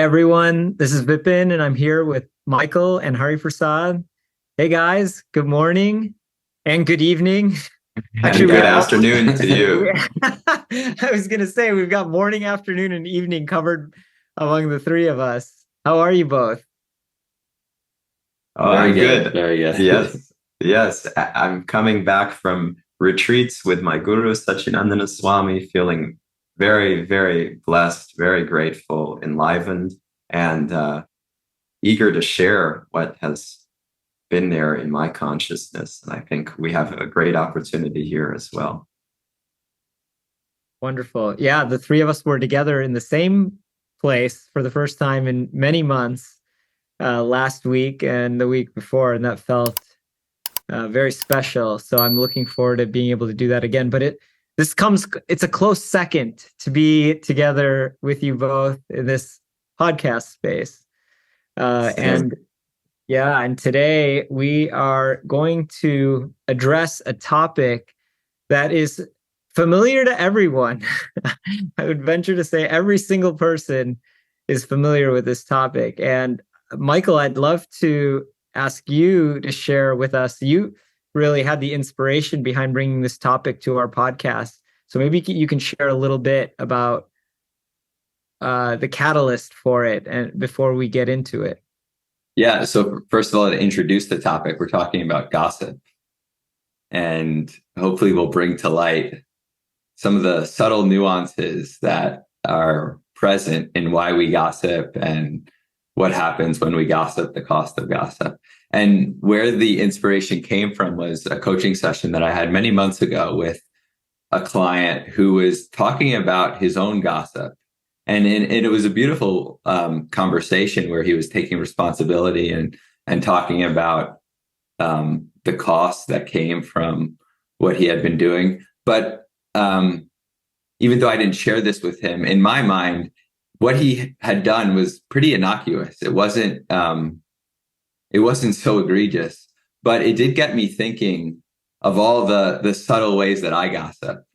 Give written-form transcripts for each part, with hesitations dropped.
everyone. This is Vipin, and I'm here with Michael and Hari Prasada. Hey guys, good morning and good evening. And Actually, good afternoon to you. I was gonna say we've got morning, afternoon, and evening covered among the three of us. How are you both? Oh, Very I'm good. good. Very good. Yes, yes. I'm coming back from retreats with my guru, Sachinandana Swami, feeling very, very blessed, very grateful, enlivened, and eager to share what has been there in my consciousness. And I think we have a great opportunity here as well. Wonderful. Yeah, the three of us were together in the same place for the first time in many months last week and the week before, and that felt very special. So I'm looking forward to being able to do that again. But it's a close second to be together with you both in this podcast space. And yeah, and today we are going to address a topic that is familiar to everyone. I would venture to say every single person is familiar with this topic. And Michael, I'd love to ask you to share with us. You really had the inspiration behind bringing this topic to our podcast. So maybe you can share a little bit about the catalyst for it and before we get into it. Yeah. So first of all, to introduce the topic, we're talking about gossip. And hopefully we'll bring to light some of the subtle nuances that are present in why we gossip and what happens when we gossip, the cost of gossip. And where the inspiration came from was a coaching session that I had many months ago with a client who was talking about his own gossip. And it was a beautiful conversation where he was taking responsibility and talking about the costs that came from what he had been doing. But even though I didn't share this with him, in my mind, what he had done was pretty innocuous. It wasn't so egregious, but it did get me thinking of all the subtle ways that I gossip.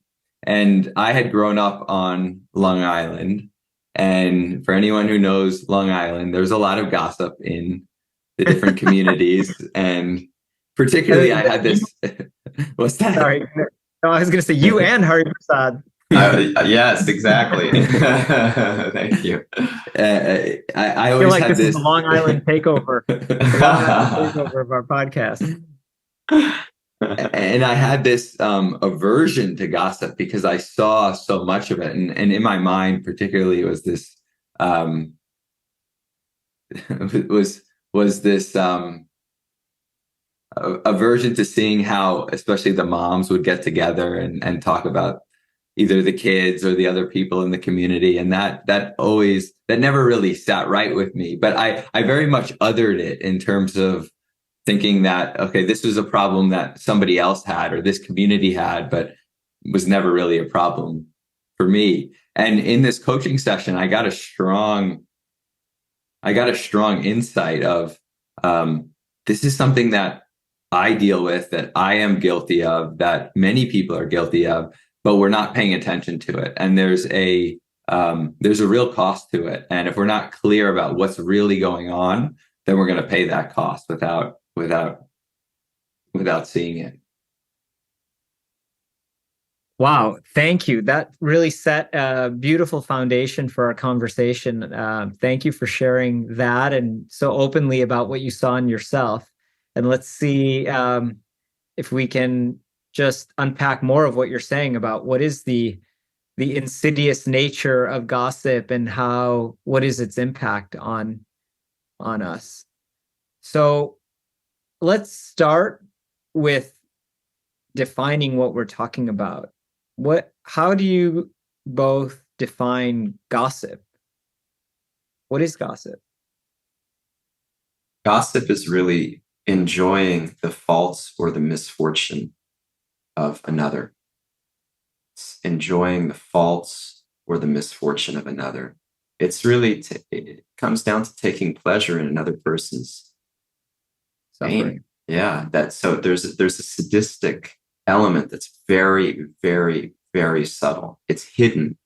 And I had grown up on Long Island. And for anyone who knows Long Island, there's a lot of gossip in the different communities. And particularly, I had this. What's that? Sorry. No, I was going to say you and Hari Prasad. Yes, exactly. Thank you. I feel always like had this is the Long Island takeover. The Long Island takeover of our podcast. And I had this aversion to gossip because I saw so much of it, and in my mind, particularly, was this was this aversion to seeing how, especially the moms, would get together and talk about either the kids or the other people in the community, and that never really sat right with me. But I very much othered it in terms of thinking that, okay, this was a problem that somebody else had or this community had, but was never really a problem for me. And in this coaching session, I got a strong insight of this is something that I deal with, that I am guilty of, that many people are guilty of, but we're not paying attention to it. And there's a real cost to it. And if we're not clear about what's really going on, then we're going to pay that cost without seeing it. Wow, thank you. That really set a beautiful foundation for our conversation. Thank you for sharing that and so openly about what you saw in yourself. And let's see if we can just unpack more of what you're saying about what is the insidious nature of gossip and what is its impact on us. So let's start with defining what we're talking about. How do you both define gossip? What is gossip? Gossip is really enjoying the faults or the misfortune of another. It's enjoying the faults or the misfortune of another. It's really, it comes down to taking pleasure in another person's pain. Yeah, so there's a sadistic element that's very, very, very subtle. It's hidden,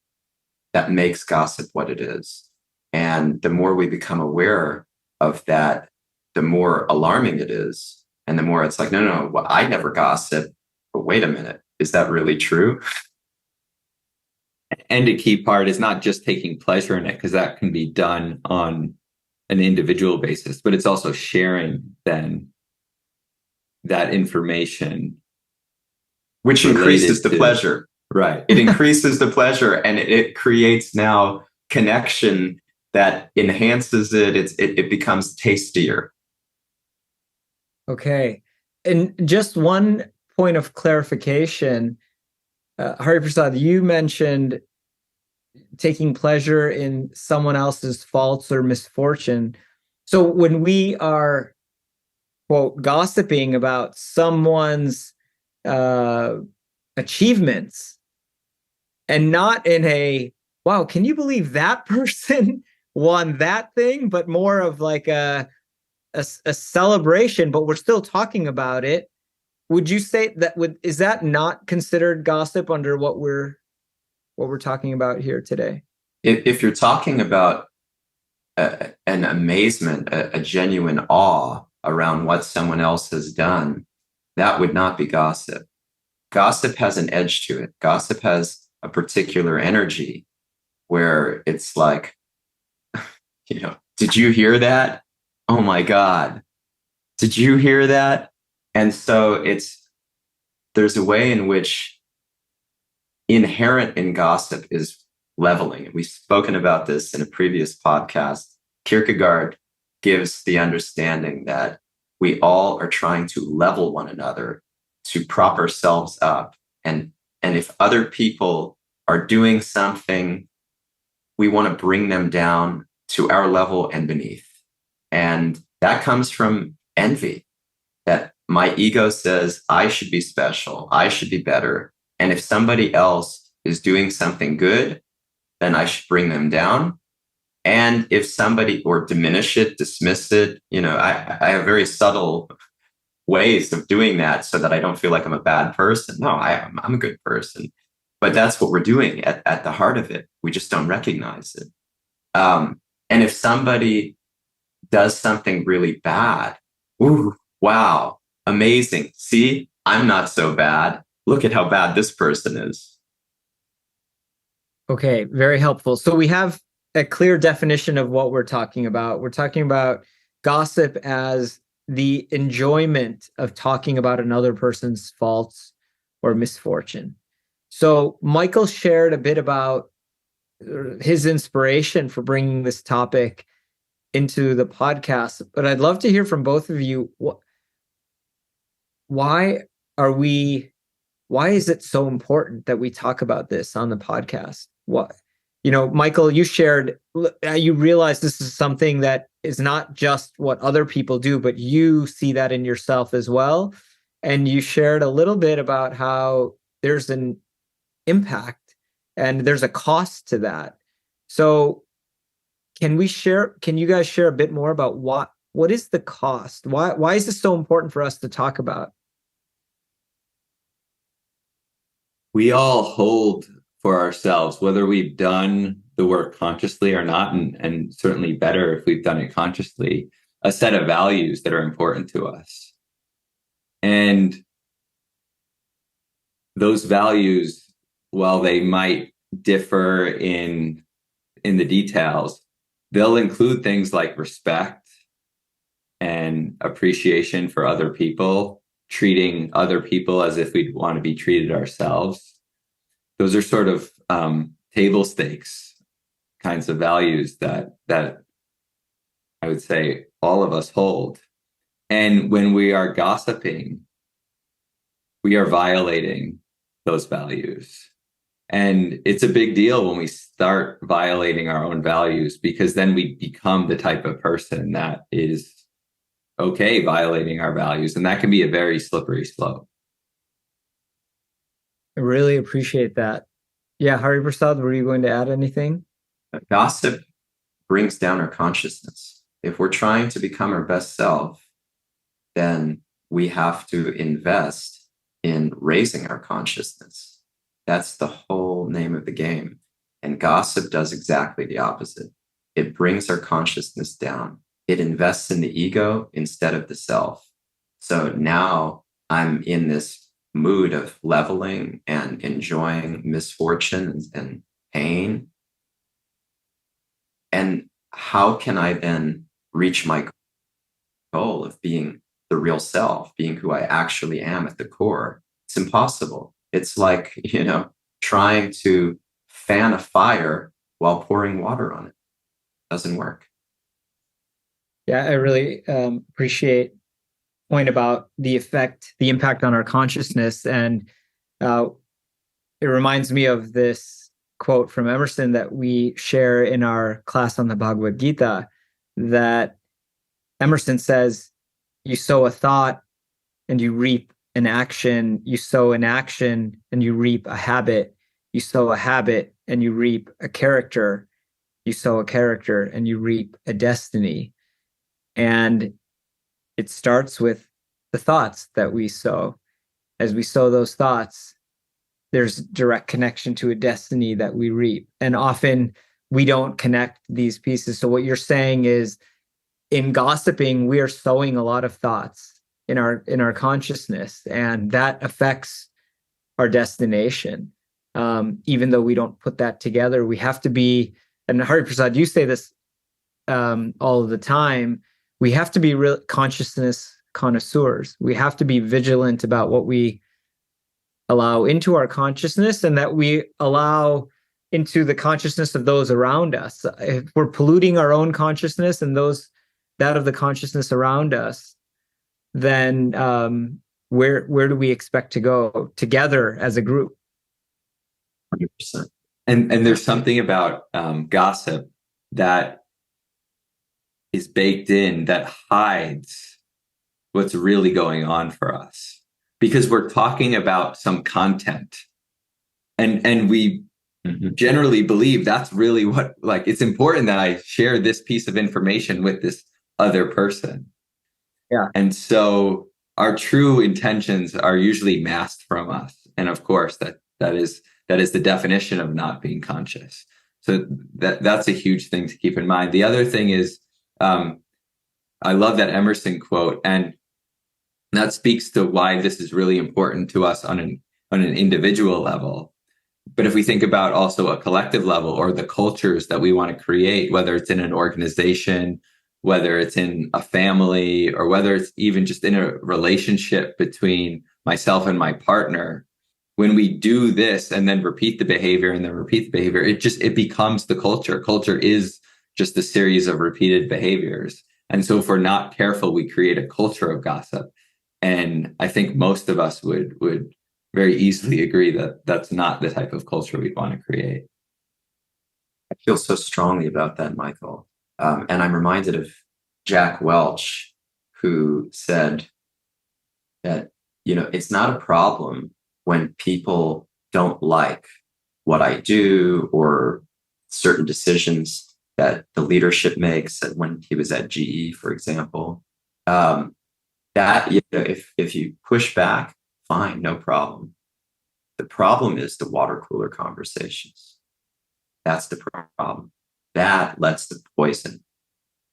that makes gossip what it is. And the more we become aware of that, the more alarming it is. And the more it's like, no, well, I never gossip. But wait a minute, is that really true? And a key part is not just taking pleasure in it, because that can be done on an individual basis, but it's also sharing then that information. Which increases the pleasure. Right. It increases the pleasure, and it creates now connection that enhances it. It becomes tastier. Okay. And just one point of clarification, Hari Prasada, you mentioned taking pleasure in someone else's faults or misfortune. So when we are, quote, gossiping about someone's achievements, and not in a, wow, can you believe that person won that thing, but more of like a celebration, but we're still talking about it. Would you say that is that not considered gossip under what we're talking about here today? If you're talking about an amazement, a genuine awe around what someone else has done, that would not be gossip. Gossip has an edge to it. Gossip has a particular energy where it's like, did you hear that? Oh my God, did you hear that? And so there's a way in which inherent in gossip is leveling. We've spoken about this in a previous podcast. Kierkegaard gives the understanding that we all are trying to level one another, to prop ourselves up. And if other people are doing something, we want to bring them down to our level and beneath. And that comes from envy, that my ego says I should be special, I should be better. And if somebody else is doing something good, then I should bring them down. And if somebody, or diminish it, dismiss it, I have very subtle ways of doing that so that I don't feel like I'm a bad person. No, I'm a good person. But that's what we're doing at the heart of it. We just don't recognize it. And if somebody does something really bad, ooh, wow, amazing. See, I'm not so bad. Look at how bad this person is. Okay, very helpful. So we have a clear definition of what we're talking about. We're talking about gossip as the enjoyment of talking about another person's faults or misfortune. So Michael shared a bit about his inspiration for bringing this topic into the podcast, but I'd love to hear from both of you. Why is it so important that we talk about this on the podcast? Michael, you shared, you realize this is something that is not just what other people do, but you see that in yourself as well. And you shared a little bit about how there's an impact and there's a cost to that. So can you guys share a bit more about what is the cost? Why is this so important for us to talk about? We all hold for ourselves, whether we've done the work consciously or not, and certainly better if we've done it consciously, a set of values that are important to us. And those values, while they might differ in the details, they'll include things like respect and appreciation for other people, treating other people as if we'd want to be treated ourselves. Those are sort of table stakes kinds of values that I would say all of us hold. And when we are gossiping, we are violating those values. And it's a big deal when we start violating our own values, because then we become the type of person that is okay violating our values. And that can be a very slippery slope. I really appreciate that. Yeah, Hari Prasad, were you going to add anything? Gossip brings down our consciousness. If we're trying to become our best self, then we have to invest in raising our consciousness. That's the whole name of the game. And gossip does exactly the opposite. it brings our consciousness down. It invests in the ego instead of the self. So now I'm in this mood of leveling and enjoying misfortune and pain. And how can I then reach my goal of being the real self, being who I actually am at the core? It's impossible. It's like, trying to fan a fire while pouring water on it. Doesn't work. Yeah, I really appreciate the point about the impact on our consciousness. And it reminds me of this quote from Emerson that we share in our class on the Bhagavad Gita, that Emerson says, you sow a thought and you reap an action. You sow an action and you reap a habit. You sow a habit and you reap a character. You sow a character and you reap a destiny. And it starts with the thoughts that we sow. As we sow those thoughts, there's direct connection to a destiny that we reap. And often we don't connect these pieces. So what you're saying is, in gossiping, we are sowing a lot of thoughts in our consciousness, and that affects our destination. Even though we don't put that together, we have to be, and Hari Prasad, you say this all of the time, we have to be real consciousness connoisseurs. We have to be vigilant about what we allow into our consciousness and that we allow into the consciousness of those around us. If we're polluting our own consciousness and that of the consciousness around us, then where do we expect to go together as a group? 100%. And there's something about gossip that is baked in that hides what's really going on for us, because we're talking about some content, and we generally believe that's really what, like, it's important that I share this piece of information with this other person. Yeah. And so our true intentions are usually masked from us. And of course, that is the definition of not being conscious. So that's a huge thing to keep in mind. The other thing is, I love that Emerson quote, and that speaks to why this is really important to us on an individual level. But if we think about also a collective level, or the cultures that we want to create, whether it's in an organization, whether it's in a family, or whether it's even just in a relationship between myself and my partner, when we do this and then repeat the behavior and then repeat the behavior, it becomes the culture. Culture is just a series of repeated behaviors. And so if we're not careful, we create a culture of gossip. And I think most of us would very easily agree that that's not the type of culture we'd want to create. I feel so strongly about that, Michael. And I'm reminded of Jack Welch, who said that, it's not a problem when people don't like what I do or certain decisions that the leadership makes. When he was at GE, for example, that, if you push back, fine, no problem. The problem is the water cooler conversations. That's the problem. That lets the poison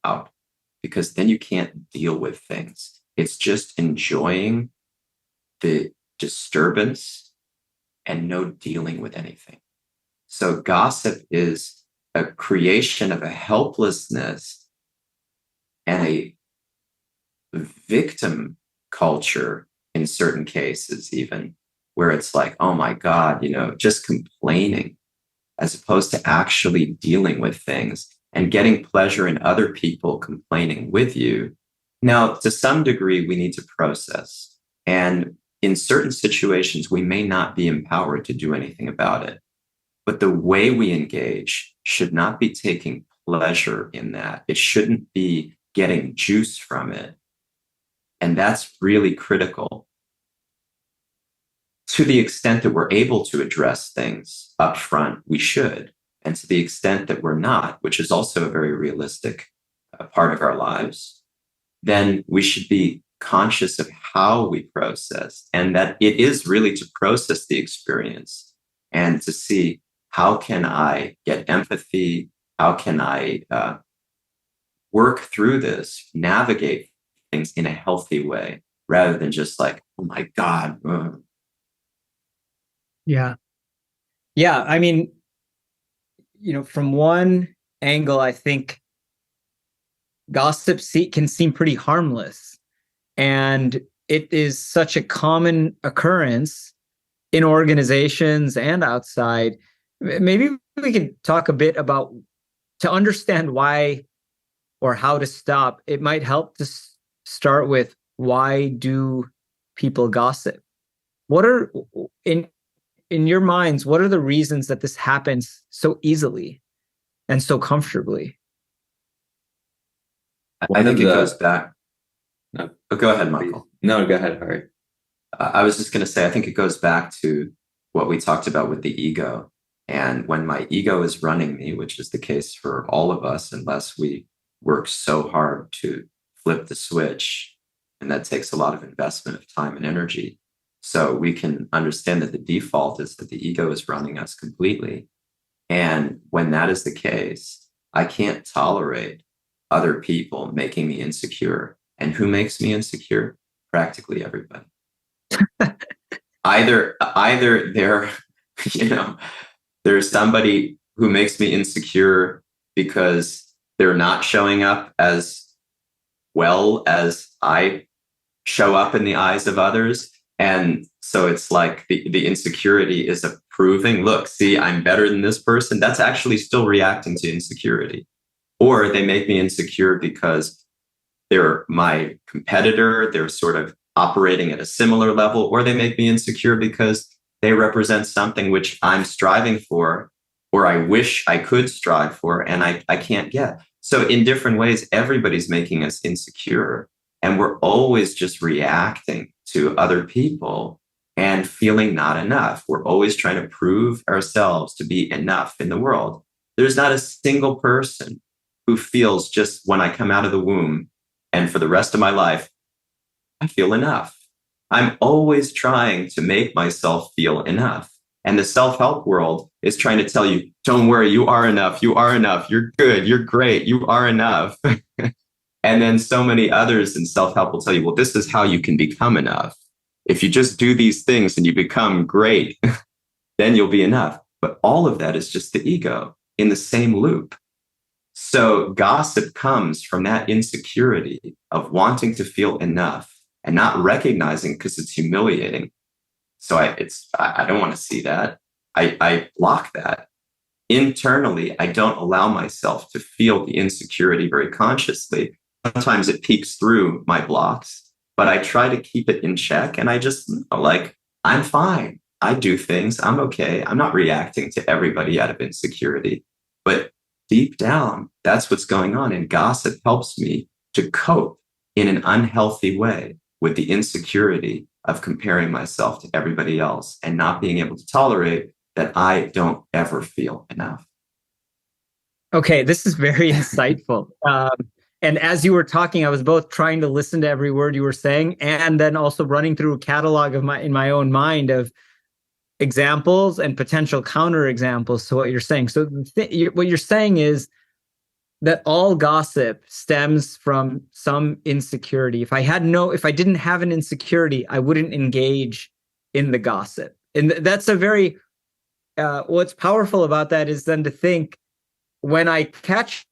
out, because then you can't deal with things. It's just enjoying the disturbance and no dealing with anything. So gossip is a creation of a helplessness and a victim culture in certain cases, even, where it's like, oh my God, just complaining, as opposed to actually dealing with things and getting pleasure in other people complaining with you. Now, to some degree, we need to process. And in certain situations, we may not be empowered to do anything about it. But the way we engage should not be taking pleasure in that. It shouldn't be getting juice from it. And that's really critical. To the extent that we're able to address things up front, we should. And to the extent that we're not, which is also a very realistic part of our lives, then we should be conscious of how we process, and that it is really to process the experience and to see, how can I get empathy? How can I work through this, navigate things in a healthy way, rather than just like, oh my God. Yeah. Yeah. I mean, from one angle, I think gossip can seem pretty harmless. And it is such a common occurrence in organizations and outside. Maybe we could talk a bit about, to understand why or how to stop. It might help to start with, why do people gossip? What are, in your minds, what are the reasons that this happens so easily and so comfortably? I think it goes back. No, but go ahead, Michael. No, go ahead, Hari. I was just going to say, I think it goes back to what we talked about with the ego. And when my ego is running me, which is the case for all of us, unless we work so hard to flip the switch, and that takes a lot of investment of time and energy. So we can understand that the default is that the ego is running us completely. And when that is the case, I can't tolerate other people making me insecure. And who makes me insecure? Practically everybody. either they're, there's somebody who makes me insecure because they're not showing up as well as I show up in the eyes of others. And so it's like the insecurity is approving, look, see, I'm better than this person. That's actually still reacting to insecurity. Or they make me insecure because they're my competitor, they're sort of operating at a similar level, or they make me insecure because they represent something which I'm striving for, or I wish I could strive for, and I can't get. So in different ways, everybody's making us insecure. And we're always just reacting to other people and feeling not enough. We're always trying to prove ourselves to be enough in the world. There's not a single person who feels, just when I come out of the womb and for the rest of my life, I feel enough. I'm always trying to make myself feel enough. And the self-help world is trying to tell you, don't worry, you are enough. You are enough. You're good. You're great. You are enough. And then so many others in self-help will tell you, well, this is how you can become enough. If you just do these things and you become great, then you'll be enough. But all of that is just the ego in the same loop. So gossip comes from that insecurity of wanting to feel enough and not recognizing, because it's humiliating. So I don't want to see that. I block that. Internally, I don't allow myself to feel the insecurity very consciously. Sometimes it peeks through my blocks, but I try to keep it in check. And I just I'm fine. I do things. I'm okay. I'm not reacting to everybody out of insecurity. But deep down, that's what's going on. And gossip helps me to cope in an unhealthy way with the insecurity of comparing myself to everybody else and not being able to tolerate that I don't ever feel enough. Okay, this is very insightful. And as you were talking, I was both trying to listen to every word you were saying and then also running through a catalog of in my own mind of examples and potential counterexamples to what you're saying. So what you're saying is that all gossip stems from some insecurity. If I didn't have an insecurity, I wouldn't engage in the gossip. And that's a very, what's powerful about that is then to think, when I catch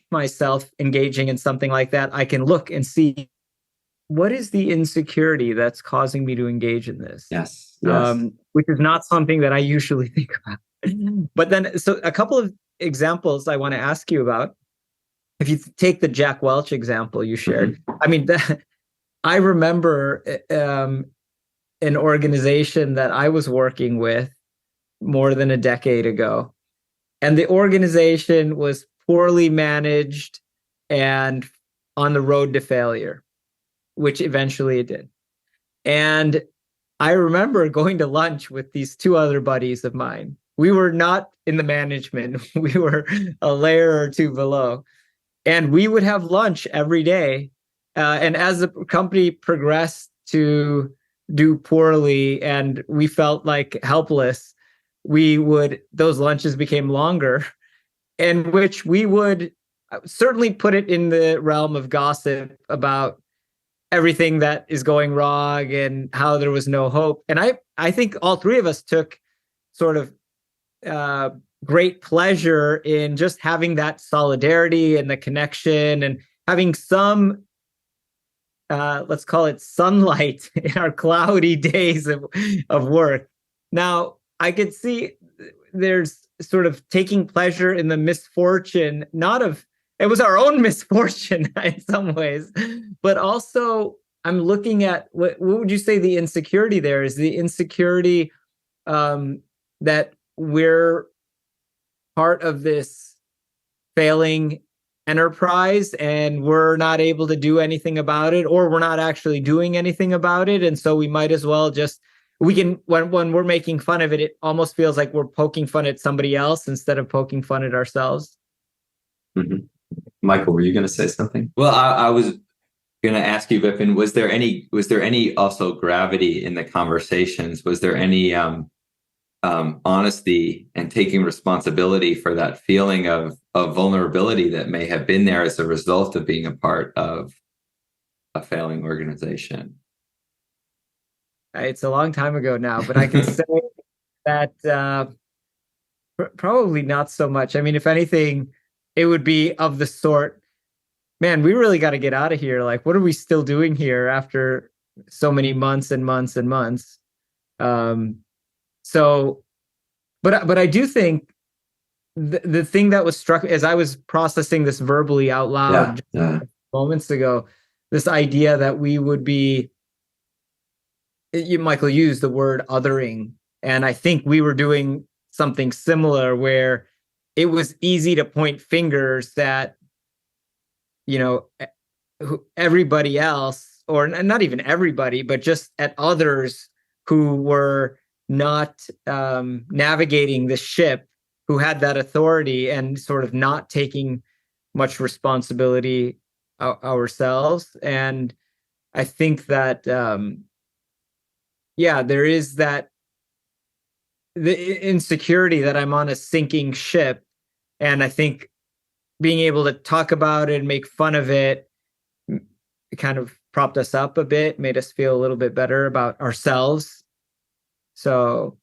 myself engaging in something like that, I can look and see, what is the insecurity that's causing me to engage in this? Yes. Which is not something that I usually think about. But then, so a couple of examples I want to ask you about. If you take the Jack Welch example you shared, I mean, I remember an organization that I was working with more than a decade ago. And the organization was poorly managed and on the road to failure, which eventually it did. And I remember going to lunch with these two other buddies of mine. We were not in the management. We were a layer or two below. And we would have lunch every day. And as the company progressed to do poorly and we felt like helpless, those lunches became longer. in which we would certainly put it in the realm of gossip about everything that is going wrong and how there was no hope. And I think all three of us took sort of great pleasure in just having that solidarity and the connection and having some, let's call it sunlight in our cloudy days of work. Now, I could see there's sort of taking pleasure in the misfortune, it was our own misfortune in some ways, but also I'm looking at what would you say the insecurity there is? The insecurity that we're part of this failing enterprise and we're not able to do anything about it, or we're not actually doing anything about it. And so we might as well when we're making fun of it, it almost feels like we're poking fun at somebody else instead of poking fun at ourselves. Mm-hmm. Michael, were you going to say something? Well, I was going to ask you, Vipin, was there any also gravity in the conversations? Was there any honesty and taking responsibility for that feeling of vulnerability that may have been there as a result of being a part of a failing organization? It's a long time ago now, but I can say that probably not so much. I mean, if anything, it would be of the sort, man, we really got to get out of here. Like, what are we still doing here after so many months and months and months? So, but I do think the thing that was struck as I was processing this verbally out loud moments ago, this idea that we would be, Michael used the word othering, and I think we were doing something similar where it was easy to point fingers that, everybody else, or not even everybody, but just at others who were not navigating the ship, who had that authority and sort of not taking much responsibility ourselves. And I think that, there is the insecurity that I'm on a sinking ship. And I think being able to talk about it and make fun of it kind of propped us up a bit, made us feel a little bit better about ourselves. So,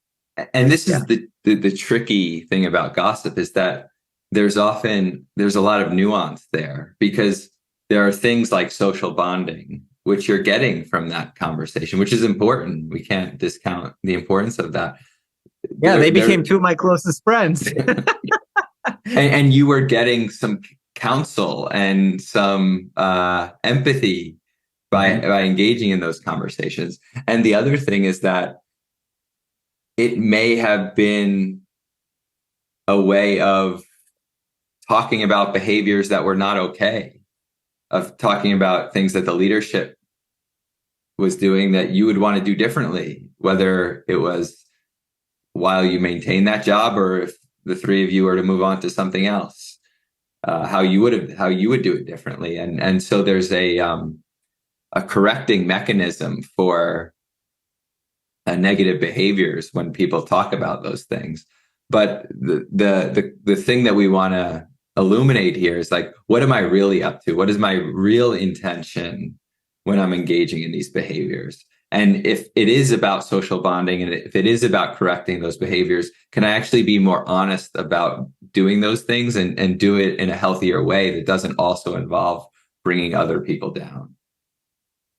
and this is the tricky thing about gossip, is that there's a lot of nuance there, because there are things like social bonding, which you're getting from that conversation, which is important. We can't discount the importance of that. Yeah, they became two of my closest friends. and you were getting some counsel and some empathy by engaging in those conversations. And the other thing is that it may have been a way of talking about behaviors that were not okay, of talking about things that the leadership was doing that you would want to do differently, whether it was while you maintain that job or if the three of you were to move on to something else, how you would do it differently. And so there's a correcting mechanism for negative behaviors when people talk about those things. But the thing that we want to illuminate here is like, what am I really up to? What is my real intention when I'm engaging in these behaviors? And if it is about social bonding, and if it is about correcting those behaviors, can I actually be more honest about doing those things and do it in a healthier way that doesn't also involve bringing other people down?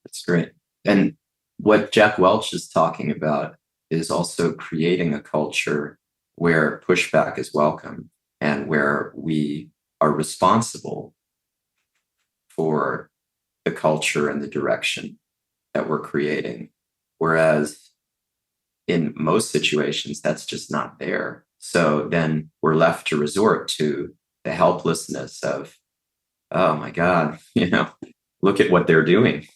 That's great. And what Jack Welch is talking about is also creating a culture where pushback is welcome and where we are responsible for the culture and the direction that we're creating. Whereas in most situations, that's just not there. So then we're left to resort to the helplessness of, oh my God, look at what they're doing.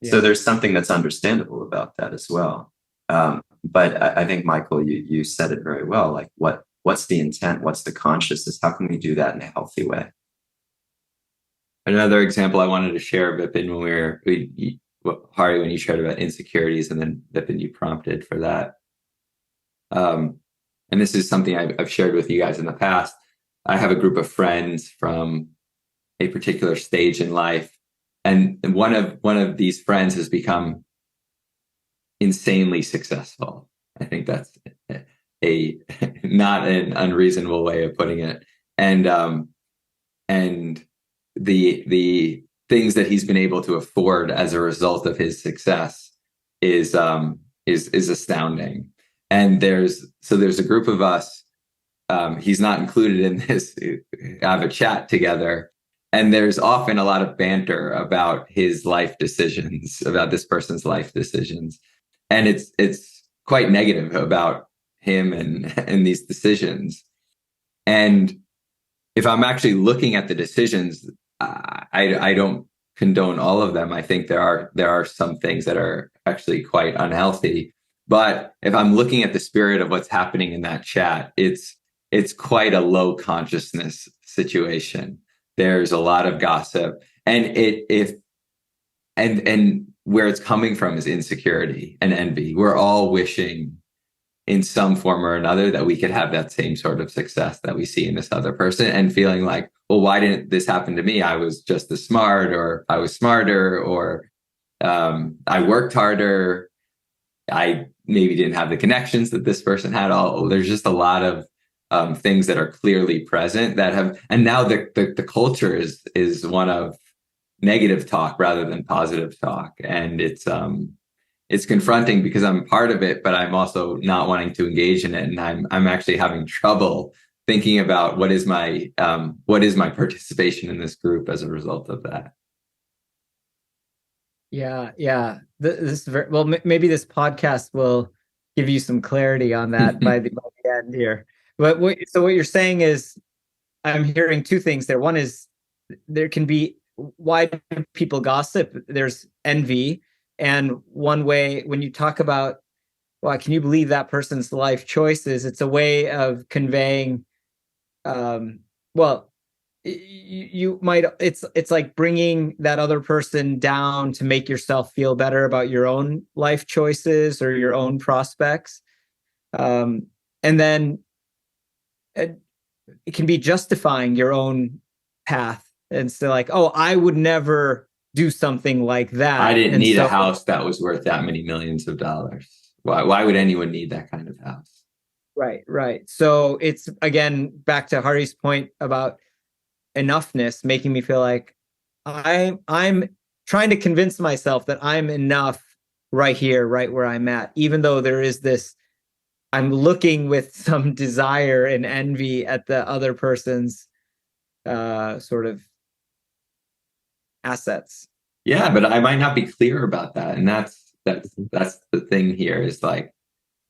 Yeah. So there's something that's understandable about that as well. But I think, Michael, you said it very well. Like, what's the intent? What's the consciousness? How can we do that in a healthy way? Another example I wanted to share, Vipin, Hari, when you shared about insecurities, and then Vipin, you prompted for that. And this is something I've shared with you guys in the past. I have a group of friends from a particular stage in life, and one of these friends has become insanely successful. I think that's a not an unreasonable way of putting it. And the things that he's been able to afford as a result of his success is astounding. And there's a group of us. He's not included in this. Have a chat together, and there's often a lot of banter about his life decisions, about this person's life decisions, and it's quite negative about him and these decisions. And if I'm actually looking at the decisions, I don't condone all of them. I think there are some things that are actually quite unhealthy. But if I'm looking at the spirit of what's happening in that chat, it's quite a low consciousness situation. There's a lot of gossip, and and where it's coming from is insecurity and envy. We're all wishing in some form or another that we could have that same sort of success that we see in this other person, and feeling like, well, why didn't this happen to me? I was just as smart, or I was smarter, or I worked harder. I maybe didn't have the connections that this person had. There's just a lot of things that are clearly present that have, and now the culture is one of negative talk rather than positive talk, and it's confronting because I'm part of it, but I'm also not wanting to engage in it, and I'm actually having trouble thinking about what is my participation in this group as a result of that. Yeah. This maybe this podcast will give you some clarity on that by the end here. But what you're saying is, I'm hearing two things there. One is there can be, why do people gossip? There's envy. And one way, when you talk about, well, can you believe that person's life choices? It's a way of conveying, you might, it's like bringing that other person down to make yourself feel better about your own life choices or your own prospects. And then it can be justifying your own path. And so like, oh, I would never do something like that. I didn't need a house that was worth that many millions of dollars. Why would anyone need that kind of house? Right. So it's, again, back to Hari's point about enoughness, making me feel like I'm trying to convince myself that I'm enough right here, right where I'm at, even though there is this, I'm looking with some desire and envy at the other person's sort of assets. Yeah, but I might not be clear about that. And that's the thing here, is like,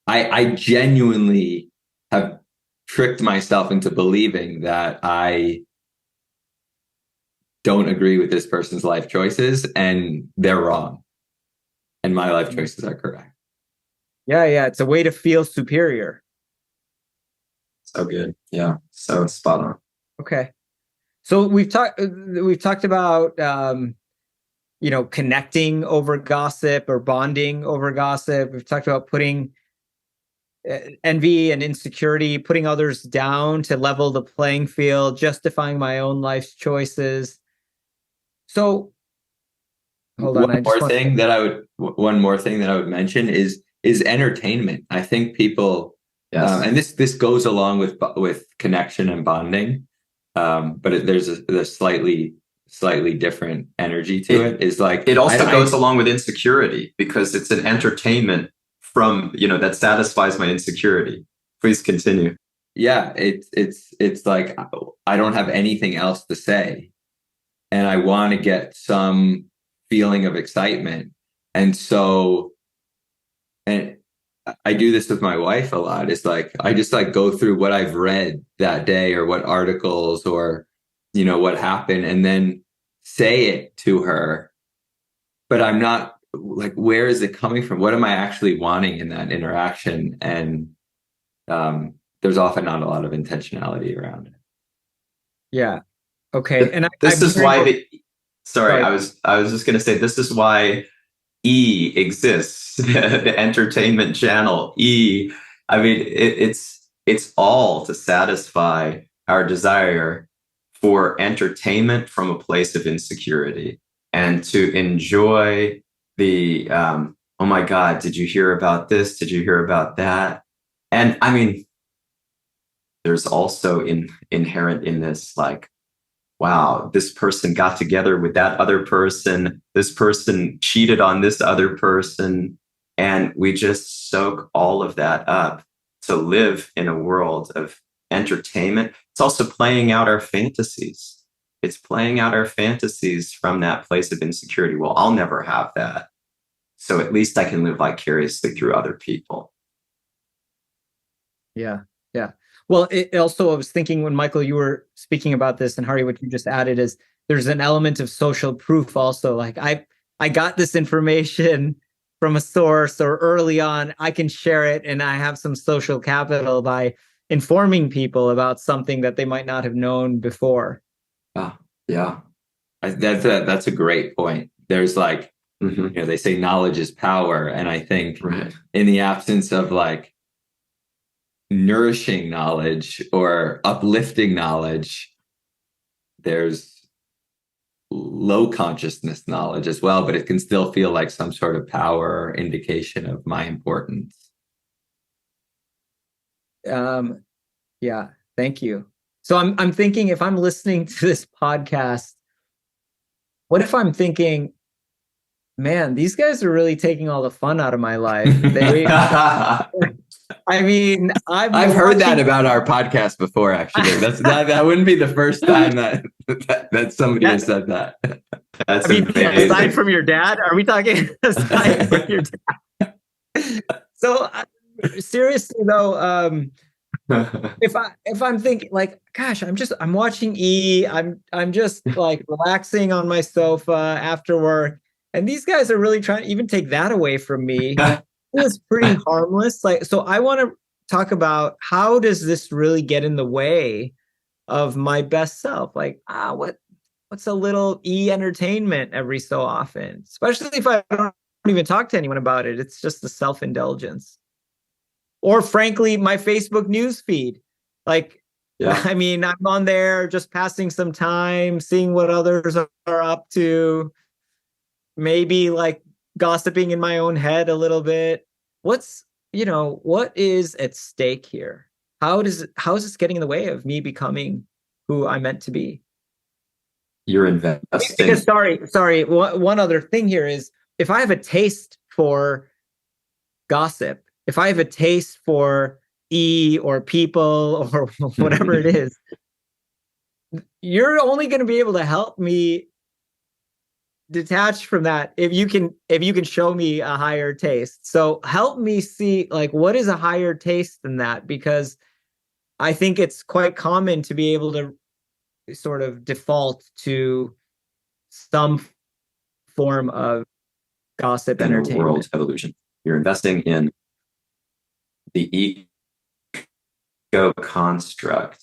I genuinely have tricked myself into believing that I don't agree with this person's life choices, and they're wrong, and my life choices are correct. Yeah. It's a way to feel superior. So good. Yeah. So spot on. Okay. So we've talked about, connecting over gossip or bonding over gossip. We've talked about putting envy and insecurity, putting others down to level the playing field, justifying my own life's choices. So hold on. One more thing that I would mention is entertainment. I think people, yes. And this goes along with connection and bonding, but there's a slightly different energy to it. Is like, it also goes along with insecurity, because it's an entertainment from, that satisfies my insecurity. Please continue. Yeah, it's like, I don't have anything else to say, and I want to get some feeling of excitement. And so, and I do this with my wife a lot. It's like, I just like go through what I've read that day, or what articles, or, what happened, and then say it to her. But I'm not like, where is it coming from? What am I actually wanting in that interaction? And there's often not a lot of intentionality around it. Yeah. Okay. And this is why I was just going to say, this is why E exists, the entertainment channel E. I mean, it's all to satisfy our desire for entertainment from a place of insecurity, and to enjoy the, oh my God, did you hear about this? Did you hear about that? And I mean, there's also inherent in this, like, wow, this person got together with that other person. This person cheated on this other person. And we just soak all of that up to live in a world of entertainment. It's also playing out our fantasies. It's playing out our fantasies from that place of insecurity. Well, I'll never have that, so at least I can live vicariously through other people. Yeah. Yeah. Well, it also, I was thinking when Michael, you were speaking about this, and Hari, what you just added is there's an element of social proof also. Like I got this information from a source, or early on, I can share it, and I have some social capital by informing people about something that they might not have known before. Yeah. That's a great point. There's like, Mm-hmm. you know, they say knowledge is power. And I think Right. in the absence of like nourishing knowledge or uplifting knowledge, there's low consciousness knowledge as well, but it can still feel like some sort of power or indication of my importance. Yeah, thank you. So I'm thinking, if I'm listening to this podcast, what if I'm thinking, man, these guys are really taking all the fun out of my life. I mean, I've heard that about our podcast before. Actually, that wouldn't be the first time that somebody has said that. That's I mean, amazing. aside from your dad, are we talking aside from your dad? So seriously though, if I'm thinking like, gosh, I'm watching I'm just like relaxing on my sofa after work, and these guys are really trying to even take that away from me. It's pretty harmless. Like, so I want to talk about, how does this really get in the way of my best self? Like, what's a little entertainment every so often, especially if I don't even talk to anyone about it. It's just the self-indulgence. Or frankly, my Facebook news feed. Like, yeah. I mean, I'm on there just passing some time, seeing what others are up to, maybe like gossiping in my own head a little bit. What is at stake here? How is this getting in the way of me becoming who I'm meant to be? You're investing. Because sorry. One other thing here is, if I have a taste for gossip, if I have a taste for or people or whatever it is, you're only going to be able to help me detach from that if you can show me a higher taste. So help me see, like, what is a higher taste than that? Because I think it's quite common to be able to sort of default to some form of gossip entertainment. World evolution. You're investing in the ego construct,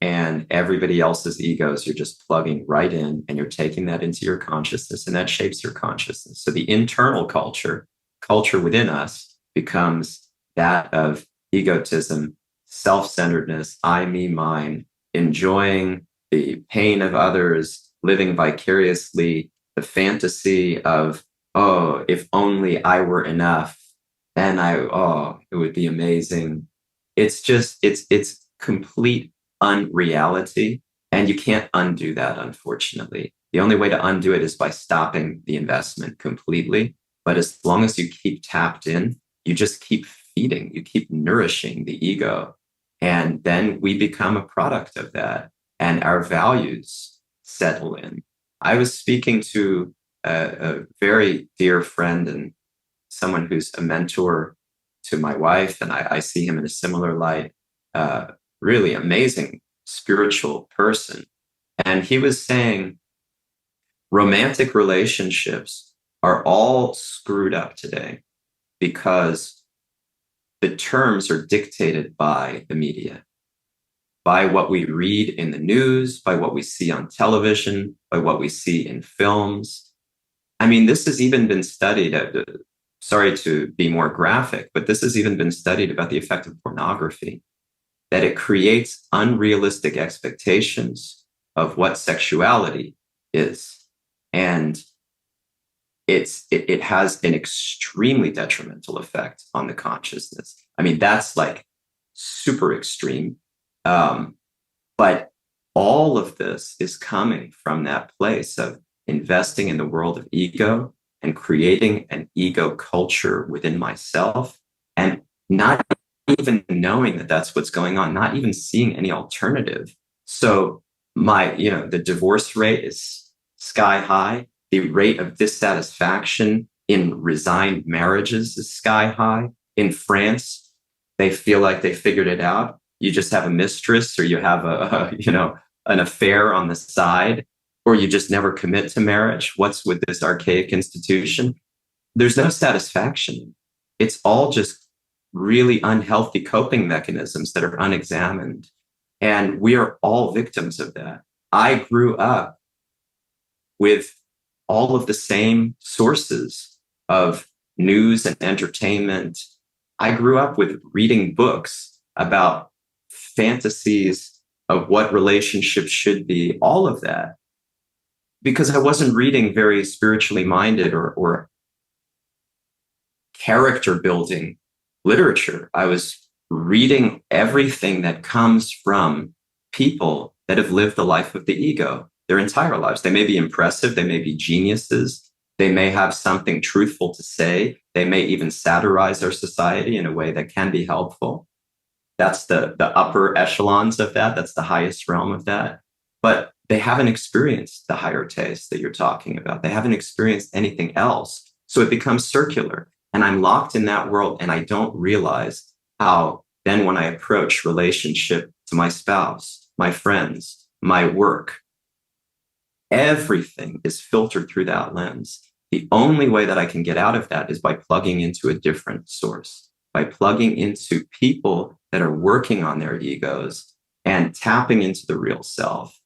and everybody else's egos you're just plugging right in, and you're taking that into your consciousness, and that shapes your consciousness. So the internal culture within us becomes that of egotism, self-centeredness, I, me, mine, enjoying the pain of others, living vicariously, the fantasy of, oh, if only I were enough, then it would be amazing. It's complete unreality, and you can't undo that, unfortunately. The only way to undo it is by stopping the investment completely. But as long as you keep tapped in, you just keep feeding, you keep nourishing the ego, and then we become a product of that, and our values settle in. I was speaking to a very dear friend and someone who's a mentor to my wife, and I see him in a similar light. Really amazing spiritual person. And he was saying romantic relationships are all screwed up today because the terms are dictated by the media, by what we read in the news, by what we see on television, by what we see in films. I mean, this has even been studied. Sorry to be more graphic, but this has even been studied about the effect of pornography. that it creates unrealistic expectations of what sexuality is. And it has an extremely detrimental effect on the consciousness. I mean, that's like super extreme. But all of this is coming from that place of investing in the world of ego and creating an ego culture within myself, and not even knowing that that's what's going on, not even seeing any alternative. So the divorce rate is sky high. The rate of dissatisfaction in resigned marriages is sky high. In France, they feel like they figured it out. You just have a mistress, or you have an affair on the side, or you just never commit to marriage. What's with this archaic institution? There's no satisfaction. It's all just really unhealthy coping mechanisms that are unexamined. And we are all victims of that. I grew up with all of the same sources of news and entertainment. I grew up with reading books about fantasies of what relationships should be, all of that, because I wasn't reading very spiritually minded or character building literature. I was reading everything that comes from people that have lived the life of the ego their entire lives. They may be impressive, they may be geniuses, they may have something truthful to say, they may even satirize our society in a way that can be helpful. That's the upper echelons of that. That's the highest realm of that. But they haven't experienced the higher taste that you're talking about. They haven't experienced anything else. So it becomes circular. And I'm locked in that world, and I don't realize how then when I approach relationship to my spouse, my friends, my work, everything is filtered through that lens. The only way that I can get out of that is by plugging into a different source, by plugging into people that are working on their egos and tapping into the real self.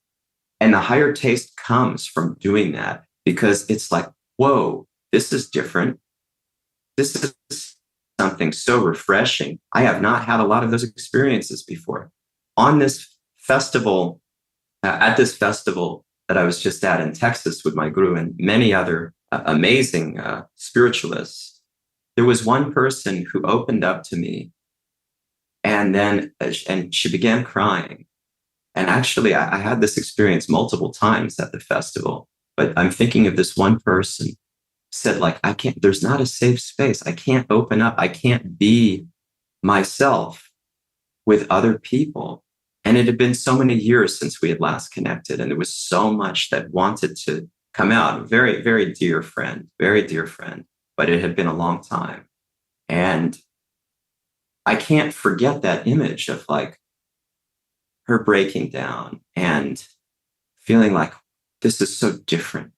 And the higher taste comes from doing that, because it's like, whoa, this is different. This is something so refreshing. I have not had a lot of those experiences before. On this festival, at this festival that I was just at in Texas with my guru and many other amazing spiritualists, there was one person who opened up to me, and she began crying. And actually, I had this experience multiple times at the festival, but I'm thinking of this one person said, like, there's not a safe space. I can't open up. I can't be myself with other people. And it had been so many years since we had last connected. And there was so much that wanted to come out. Very, very dear friend, but it had been a long time. And I can't forget that image of like her breaking down and feeling like, this is so different.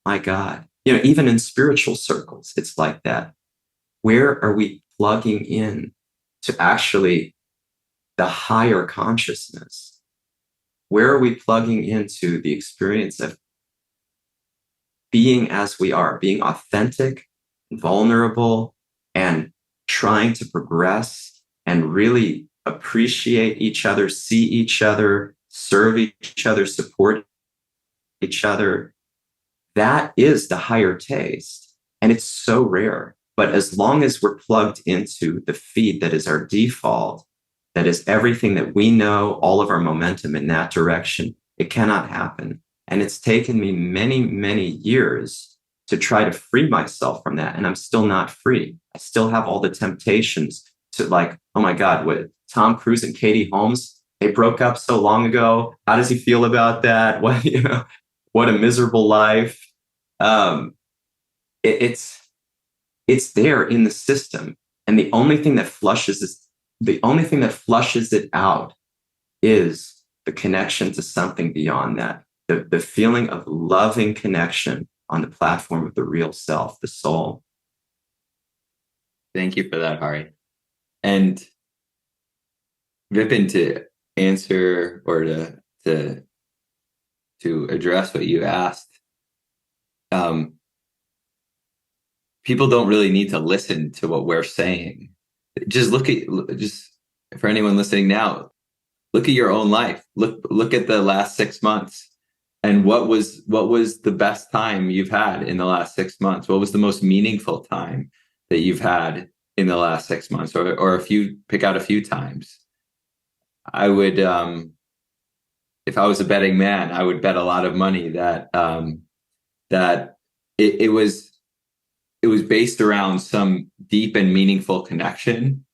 My God, even in spiritual circles, it's like that. Where are we plugging in to actually the higher consciousness? Where are we plugging into the experience of being as we are, being authentic, vulnerable, and trying to progress and really appreciate each other, see each other, serve each other, support each other? That is the higher taste. And it's so rare. But as long as we're plugged into the feed that is our default, that is everything that we know, all of our momentum in that direction, it cannot happen. And it's taken me many, many years to try to free myself from that. And I'm still not free. I still have all the temptations to like, oh my God, what Tom Cruise and Katie Holmes, they broke up so long ago. How does he feel about that? What a miserable life. It's there in the system. And the only thing that flushes it out is the connection to something beyond that. The feeling of loving connection on the platform of the real self, the soul. Thank you for that, Hari. And Vipin, to answer or to address what you asked, people don't really need to listen to what we're saying. Just for anyone listening now, look at your own life. Look at the last 6 months. And what was the best time you've had in the last 6 months? What was the most meaningful time that you've had in the last 6 months? Or if you pick out a few times, I would, if I was a betting man, I would bet a lot of money that that it was based around some deep and meaningful connection,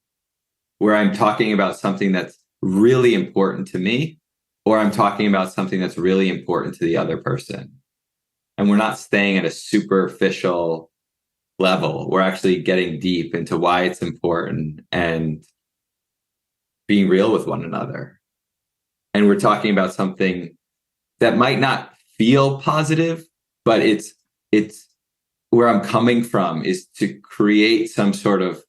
where I'm talking about something that's really important to me, or I'm talking about something that's really important to the other person. And we're not staying at a superficial level. We're actually getting deep into why it's important and being real with one another. And we're talking about something that might not feel positive, but it's where I'm coming from is to create some sort of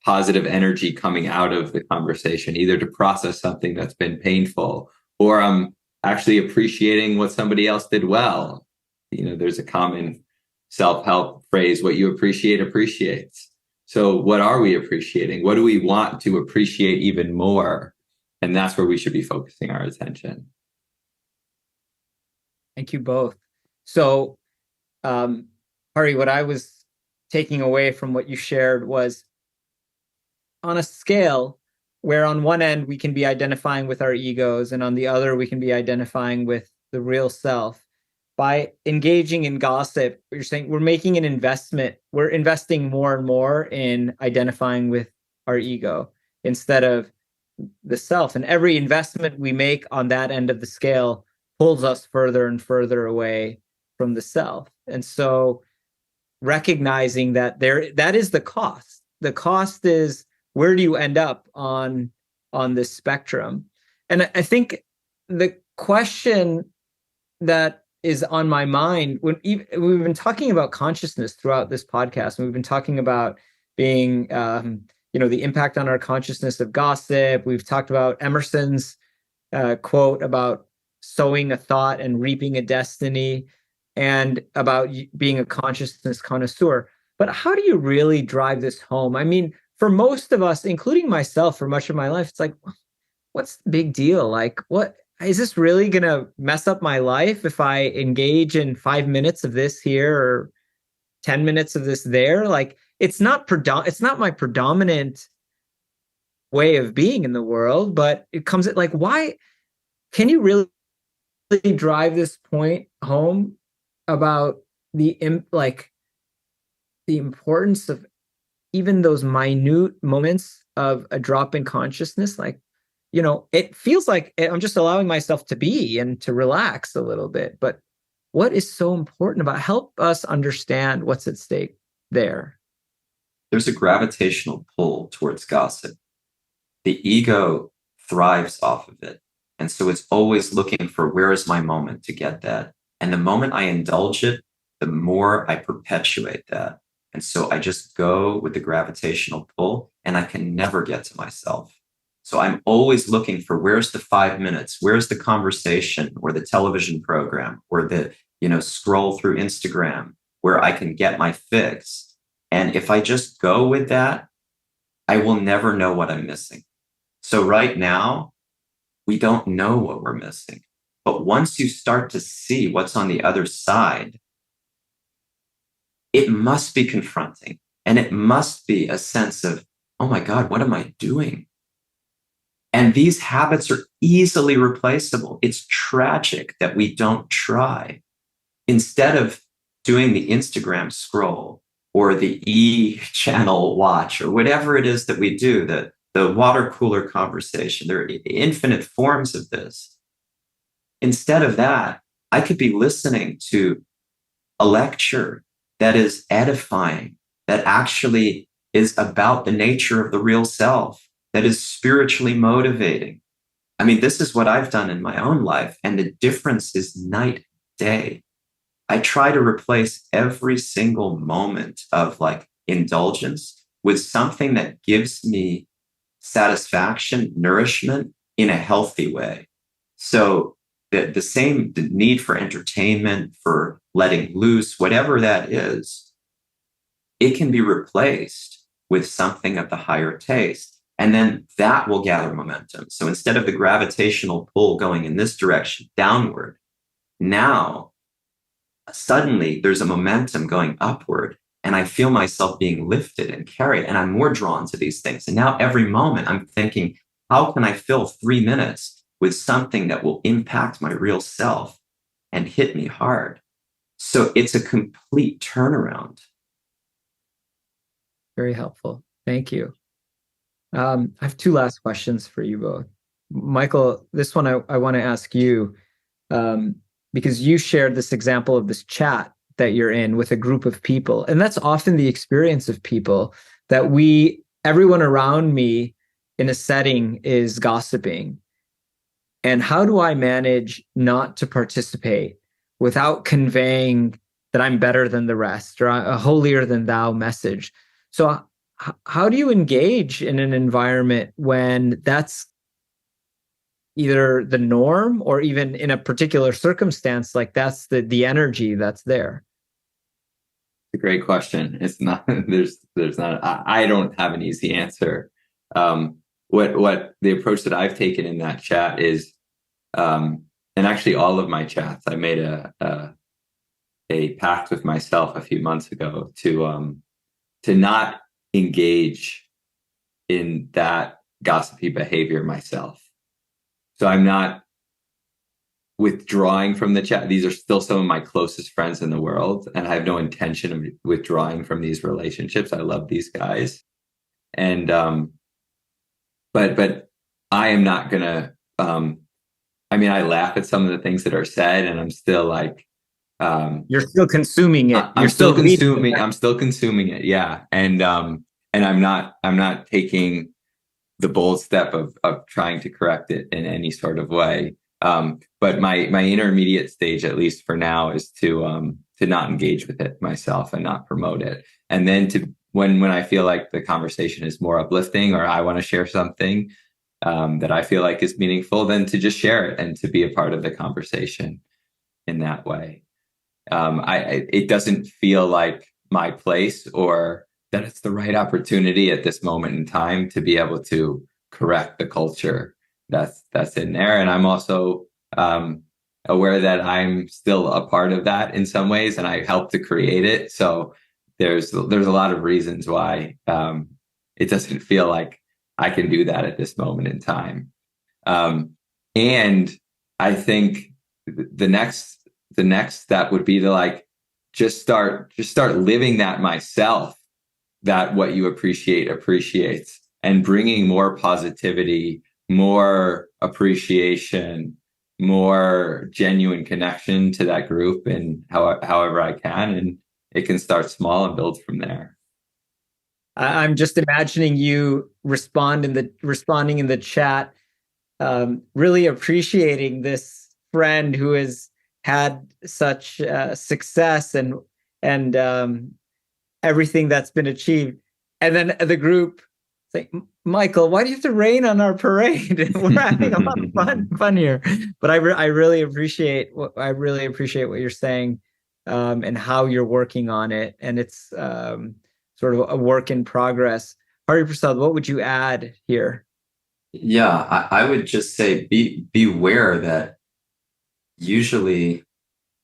positive energy coming out of the conversation, either to process something that's been painful, or I'm actually appreciating what somebody else did well. There's a common self-help phrase, what you appreciate appreciates. So what are we appreciating? What do we want to appreciate even more? And that's where we should be focusing our attention. Thank you both. So, Hari, what I was taking away from what you shared was, on a scale where on one end we can be identifying with our egos and on the other we can be identifying with the real self, by engaging in gossip, you're saying we're making an investment. We're investing more and more in identifying with our ego instead of the self. And every investment we make on that end of the scale pulls us further and further away from the self. And so recognizing that that is the cost. The cost is, where do you end up on this spectrum? And I think the question that is on my mind, we've been talking about consciousness throughout this podcast, and we've been talking about being, the impact on our consciousness of gossip. We've talked about Emerson's quote about sowing a thought and reaping a destiny, and about being a consciousness connoisseur. But how do you really drive this home? I mean, for most of us, including myself, for much of my life, it's like, what's the big deal? Like, what is this really going to mess up my life if I engage in 5 minutes of this here or 10 minutes of this there? Like, it's not my predominant way of being in the world, but it comes at, like, why can you really drive this point home about the importance of even those minute moments of a drop in consciousness? Like, it feels like I'm just allowing myself to be and to relax a little bit. But what is so important about, help us understand what's at stake there? There's a gravitational pull towards gossip. The ego thrives off of it. And so it's always looking for, where is my moment to get that? And the moment I indulge it, the more I perpetuate that. And so I just go with the gravitational pull, and I can never get to myself. So I'm always looking for, where's the 5 minutes? Where's the conversation or the television program or the, scroll through Instagram where I can get my fix? And if I just go with that, I will never know what I'm missing. So right now, we don't know what we're missing. But once you start to see what's on the other side, it must be confronting. And it must be a sense of, oh my God, what am I doing? And these habits are easily replaceable. It's tragic that we don't try. Instead of doing the Instagram scroll or the E-channel watch or whatever it is that we do, the water cooler conversation, there are infinite forms of this. Instead of that, I could be listening to a lecture that is edifying, that actually is about the nature of the real self, that is spiritually motivating. I mean, this is what I've done in my own life, and the difference is night and day. I try to replace every single moment of indulgence with something that gives me satisfaction, nourishment in a healthy way. So the need for entertainment, for letting loose, whatever that is, it can be replaced with something of the higher taste. And then that will gather momentum. So instead of the gravitational pull going in this direction, downward, now suddenly there's a momentum going upward, and I feel myself being lifted and carried, and I'm more drawn to these things. And now every moment I'm thinking, how can I fill 3 minutes with something that will impact my real self and hit me hard? So it's a complete turnaround. Very helpful. Thank you. I have 2 last questions for you both. Michael, this one I want to ask you, because you shared this example of this chat that you're in with a group of people. And that's often the experience of people, that everyone around me in a setting is gossiping. And how do I manage not to participate without conveying that I'm better than the rest, or a holier than thou message? So how do you engage in an environment when that's either the norm, or even in a particular circumstance, like that's the energy that's there? It's a great question. It's not, there's not, I don't have an easy answer. What the approach that I've taken in that chat is, and actually all of my chats, I made a pact with myself a few months ago to not engage in that gossipy behavior myself. So I'm not withdrawing from the chat. These are still some of my closest friends in the world, and I have no intention of withdrawing from these relationships. I love these guys. And but I am not gonna I laugh at some of the things that are said, and I'm still like, you're still consuming it. I'm still consuming it. Yeah. And I'm not taking the bold step of trying to correct it in any sort of way. But my intermediate stage, at least for now, is to not engage with it myself and not promote it. And then when I feel like the conversation is more uplifting, or I want to share something that I feel like is meaningful, then to just share it and to be a part of the conversation in that way. It doesn't feel like my place, or that it's the right opportunity at this moment in time to be able to correct the culture that's in there. And I'm also aware that I'm still a part of that in some ways, and I helped to create it. So there's a lot of reasons why it doesn't feel like I can do that at this moment in time. And I think the next step would be to just start living that myself, that what you appreciate appreciates, and bringing more positivity, more appreciation, more genuine connection to that group, and however I can. And it can start small and build from there. I'm just imagining you responding in the chat, really appreciating this friend who has had such success and everything that's been achieved, and then the group say, "Michael, why do you have to rain on our parade? We're having a lot of fun here." But I really appreciate what you're saying, and how you're working on it, and it's sort of a work in progress. Hari Prasada, what would you add here? Yeah, I would just say beware that usually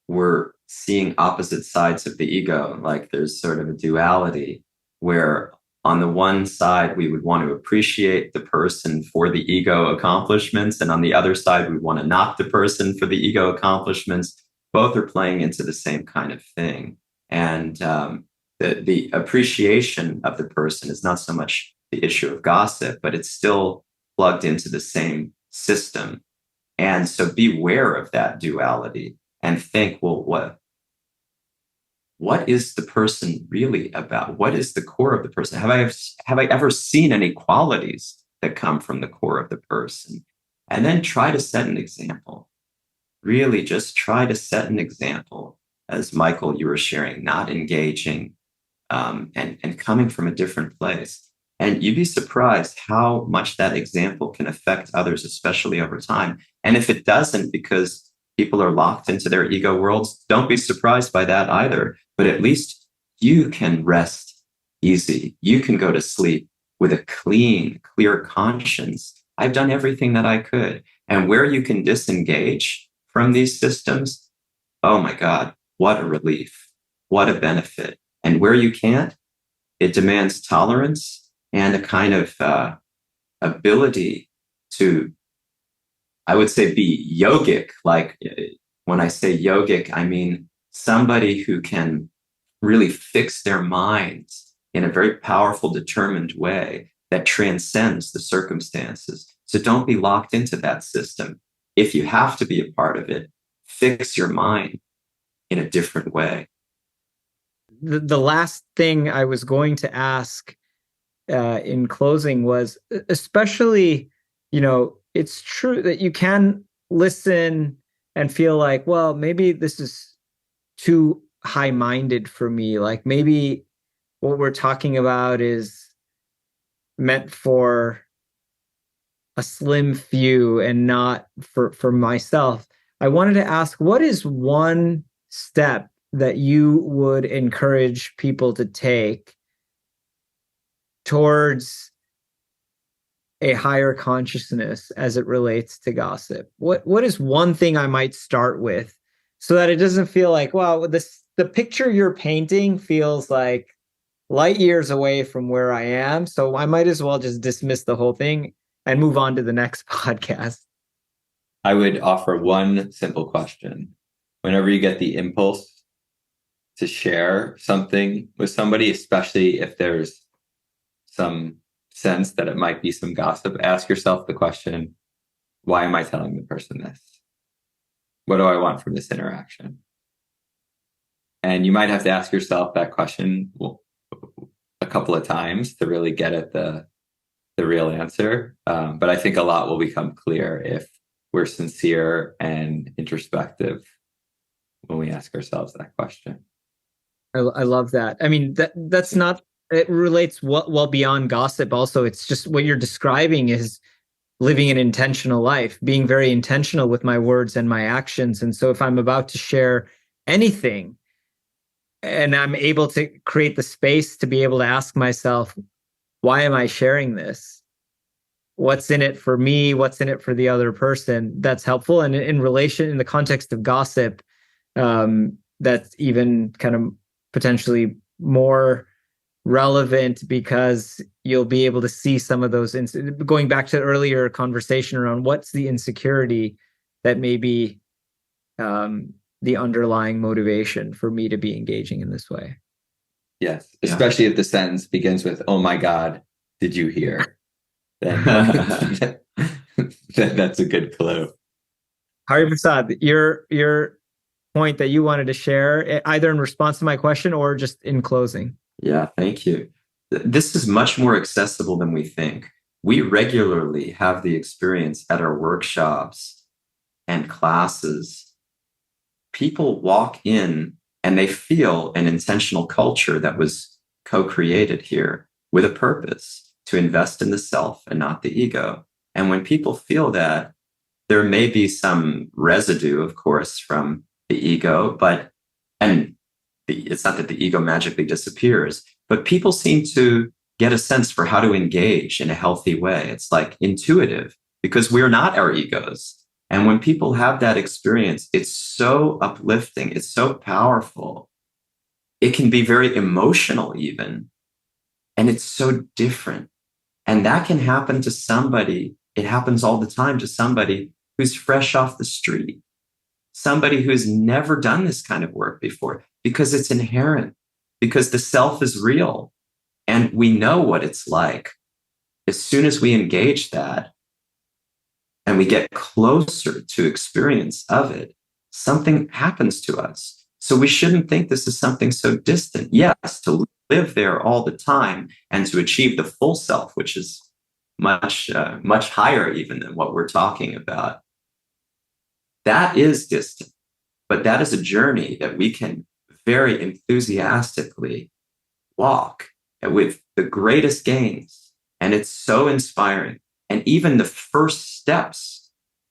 we're seeing opposite sides of the ego. Like there's sort of a duality where on the one side, we would want to appreciate the person for the ego accomplishments. And on the other side, we want to knock the person for the ego accomplishments. Both are playing into the same kind of thing. And the appreciation of the person is not so much the issue of gossip, but it's still plugged into the same system. And so beware of that duality and think, well, what is the person really about? What is the core of the person? Have I ever seen any qualities that come from the core of the person? And then try to set an example. Really just try to set an example. As Michael, you were sharing, not engaging, and coming from a different place. And you'd be surprised how much that example can affect others, especially over time. And if it doesn't, because people are locked into their ego worlds, don't be surprised by that either. But at least you can rest easy. You can go to sleep with a clean, clear conscience, I've done everything that I could. And where you can disengage from these systems, oh my God, what a relief, what a benefit. And where you can't, it demands tolerance and a kind of ability to, I would say, be yogic. Like when I say yogic, I mean somebody who can really fix their minds in a very powerful, determined way that transcends the circumstances. So don't be locked into that system. If you have to be a part of it, fix your mind in a different way. The last thing I was going to ask in closing was, especially, it's true that you can listen and feel like, well, maybe this is too high-minded for me. Like maybe what we're talking about is meant for a slim few and not for myself. I wanted to ask, what is one step that you would encourage people to take towards a higher consciousness as it relates to gossip? What is one thing I might start with so that it doesn't feel like, wow, the picture you're painting feels like light years away from where I am, so I might as well just dismiss the whole thing and move on to the next podcast? I would offer one simple question. Whenever you get the impulse to share something with somebody, especially if there's some sense that it might be some gossip, ask yourself the question, why am I telling the person this? What do I want from this interaction? And you might have to ask yourself that question a couple of times to really get at the real answer. But I think a lot will become clear if we're sincere and introspective when we ask ourselves that question. I love that. I mean, that's not, it relates well beyond gossip also. It's just what you're describing is living an intentional life, being very intentional with my words and my actions. And so if I'm about to share anything and I'm able to create the space to be able to ask myself, why am I sharing this? What's in it for me? What's in it for the other person? That's helpful. And in the context of gossip, that's even kind of potentially more relevant because you'll be able to see some of those, going back to the earlier conversation around what's the insecurity that may be the underlying motivation for me to be engaging in this way. Yes, especially if the sentence begins with, oh my God, did you hear? Then that's a good clue. Hari Prasada, your point that you wanted to share, either in response to my question or just in closing. Yeah, thank you. This is much more accessible than we think. We regularly have the experience at our workshops and classes. People walk in and they feel an intentional culture that was co-created here with a purpose to invest in the self and not the ego. And when people feel that, there may be some residue, of course, from the ego, it's not that the ego magically disappears, but people seem to get a sense for how to engage in a healthy way. It's like intuitive because we're not our egos. And when people have that experience, it's so uplifting. It's so powerful. It can be very emotional even. And it's so different. And that can happen to somebody. It happens all the time to somebody who's fresh off the street, somebody who's never done this kind of work before, because it's inherent, because the self is real. And we know what it's like. As soon as we engage that and we get closer to experience of it, something happens to us. So we shouldn't think this is something so distant. Yes, to live there all the time and to achieve the full self, which is much higher even than what we're talking about. That is distant, but that is a journey that we can very enthusiastically walk with the greatest gains. And it's so inspiring. And even the first steps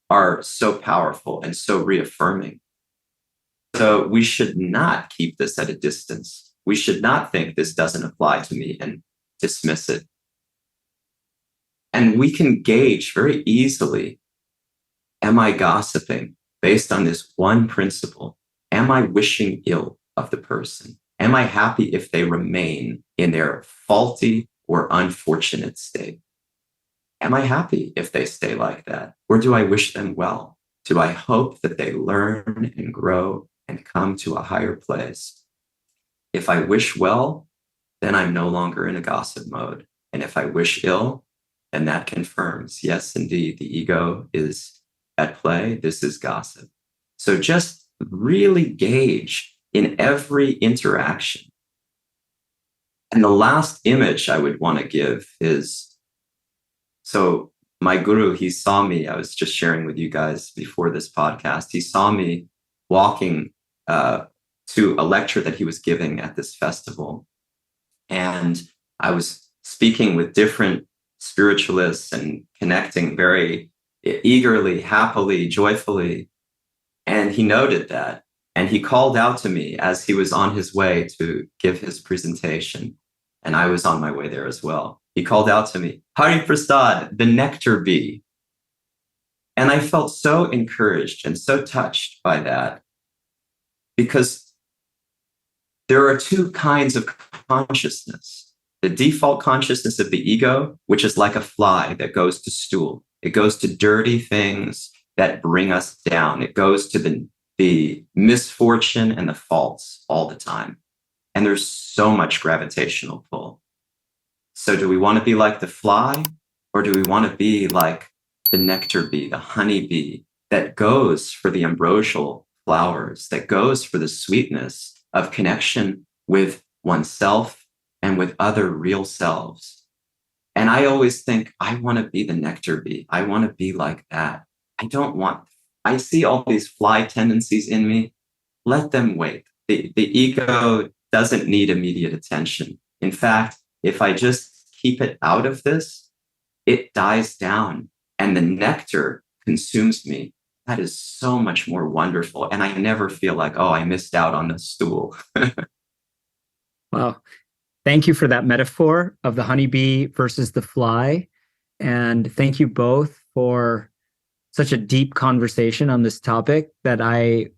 are so powerful and so reaffirming. So we should not keep this at a distance. We should not think this doesn't apply to me and dismiss it. And we can gauge very easily, am I gossiping based on this one principle? Am I wishing ill of the person? Am I happy if they remain in their faulty or unfortunate state? Am I happy if they stay like that? Or do I wish them well? Do I hope that they learn and grow and come to a higher place? If I wish well, then I'm no longer in a gossip mode. And if I wish ill, then that confirms, yes, indeed, the ego is at play. This is gossip. So just really gauge in every interaction. And the last image I would want to give is, so my guru, he saw me, I was just sharing with you guys before this podcast, he saw me walking to a lecture that he was giving at this festival. And I was speaking with different spiritualists and connecting very eagerly, happily, joyfully. And he noted that. And he called out to me as he was on his way to give his presentation. And I was on my way there as well. He called out to me, Hari Prasada, the nectar bee. And I felt so encouraged and so touched by that, because there are two kinds of consciousness. The default consciousness of the ego, which is like a fly that goes to stool. It goes to dirty things that bring us down. It goes to the misfortune and the faults all the time. And there's so much gravitational pull. So do we want to be like the fly, or do we want to be like the nectar bee, the honey bee, that goes for the ambrosial flowers, that goes for the sweetness of connection with oneself and with other real selves? And I always think, I want to be the nectar bee. I want to be like that. I see all these fly tendencies in me. Let them wait. The ego doesn't need immediate attention. In fact, if I just keep it out of this, it dies down and the nectar consumes me. That is so much more wonderful. And I never feel like, oh, I missed out on the stool. Wow. Thank you for that metaphor of the honeybee versus the fly. And thank you both for such a deep conversation on this topic that I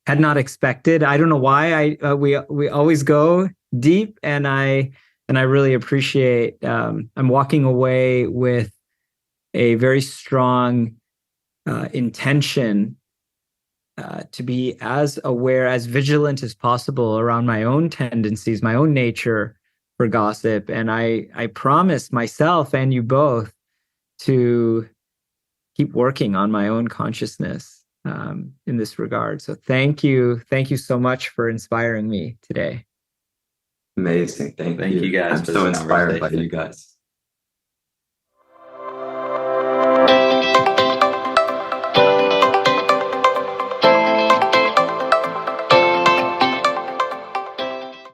had not expected. I don't know why we always go deep, and I really appreciate. I'm walking away with a very strong intention to be as aware, as vigilant as possible around my own tendencies, my own nature for gossip. And I promise myself and you both to keep working on my own consciousness in this regard. So thank you so much for inspiring me today. Amazing. Thank you guys. I'm so inspired by you guys.